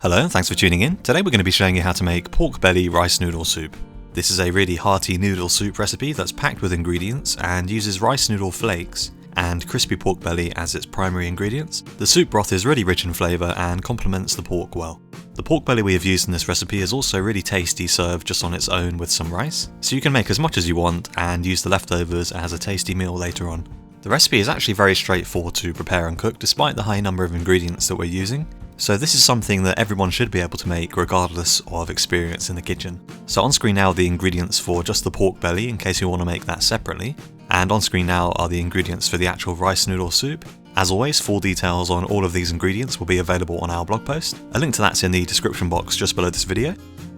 Hello and thanks for tuning in. Today we're going to be showing you how to make pork belly rice noodle soup. This is a really hearty noodle soup recipe that's packed with ingredients and uses rice noodle flakes and crispy pork belly as its primary ingredients. The soup broth is really rich in flavour and complements the pork well. The pork belly we have used in this recipe is also really tasty served just on its own with some rice, so you can make as much as you want and use the leftovers as a tasty meal later on. The recipe is actually very straightforward to prepare and cook despite the high number of ingredients that we're using. So this is something that everyone should be able to make regardless of experience in the kitchen. So on screen now are the ingredients for just the pork belly in case you want to make that separately. And on screen now are the ingredients for the actual rice noodle soup. As always, full details on all of these ingredients will be available on our blog post. A link to that's in the description box just below this video.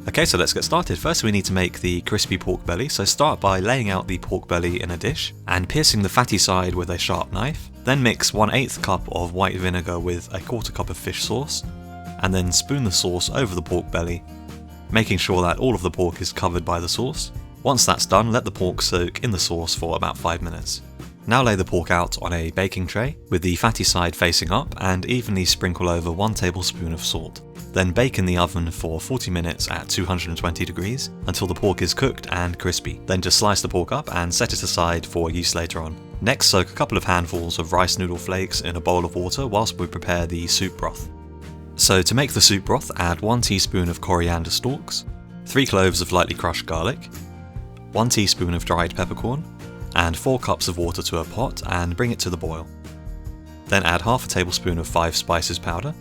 Okay, so let's get started. First we need to make the crispy pork belly, so start by laying out the pork belly in a dish and piercing the fatty side with a sharp knife. Then mix 1/8 cup of white vinegar with 1/4 cup of fish sauce, and then spoon the sauce over the pork belly, making sure that all of the pork is covered by the sauce. Once that's done, let the pork soak in the sauce for about 5 minutes. Now lay the pork out on a baking tray with the fatty side facing up and evenly sprinkle over 1 tablespoon of salt. Then bake in the oven for 40 minutes at 220 degrees until the pork is cooked and crispy. Then just slice the pork up and set it aside for use later on. Next, soak a couple of handfuls of rice noodle flakes in a bowl of water whilst we prepare the soup broth. So to make the soup broth, add 1 teaspoon of coriander stalks, 3 cloves of lightly crushed garlic, 1 teaspoon of dried peppercorn, and 4 cups of water to a pot and bring it to the boil. Then add half a tablespoon of 5 spices powder,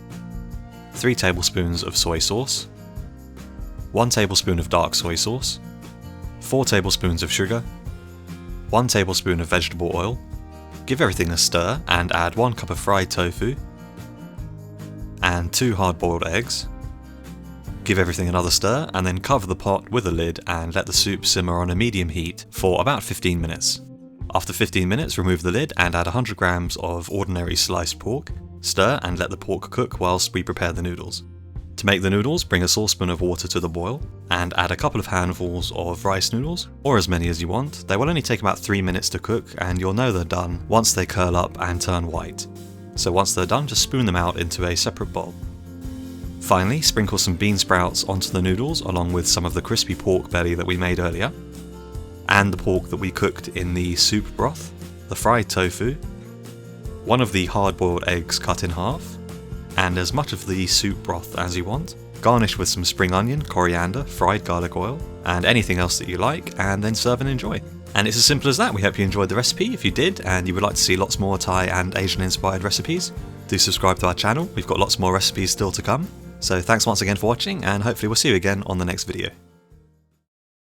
3 tablespoons of soy sauce, 1 tablespoon of dark soy sauce, 4 tablespoons of sugar, 1 tablespoon of vegetable oil. Give everything a stir and add 1 cup of fried tofu and 2 hard-boiled eggs. Give everything another stir and then cover the pot with a lid and let the soup simmer on a medium heat for about 15 minutes. After 15 minutes, remove the lid and add 100 grams of ordinary sliced pork. Stir and let the pork cook whilst we prepare the noodles. To make the noodles, bring a saucepan of water to the boil and add a couple of handfuls of rice noodles, or as many as you want. They will only take about 3 minutes to cook and you'll know they're done once they curl up and turn white. So once they're done, just spoon them out into a separate bowl. Finally, sprinkle some bean sprouts onto the noodles along with some of the crispy pork belly that we made earlier, and the pork that we cooked in the soup broth, the fried tofu, 1 of the hard-boiled eggs cut in half, and as much of the soup broth as you want. Garnish with some spring onion, coriander, fried garlic oil, and anything else that you like, and then serve and enjoy. And it's as simple as that. We hope you enjoyed the recipe. If you did, and you would like to see lots more Thai and Asian-inspired recipes, do subscribe to our channel. We've got lots more recipes still to come. So thanks once again for watching, and hopefully we'll see you again on the next video.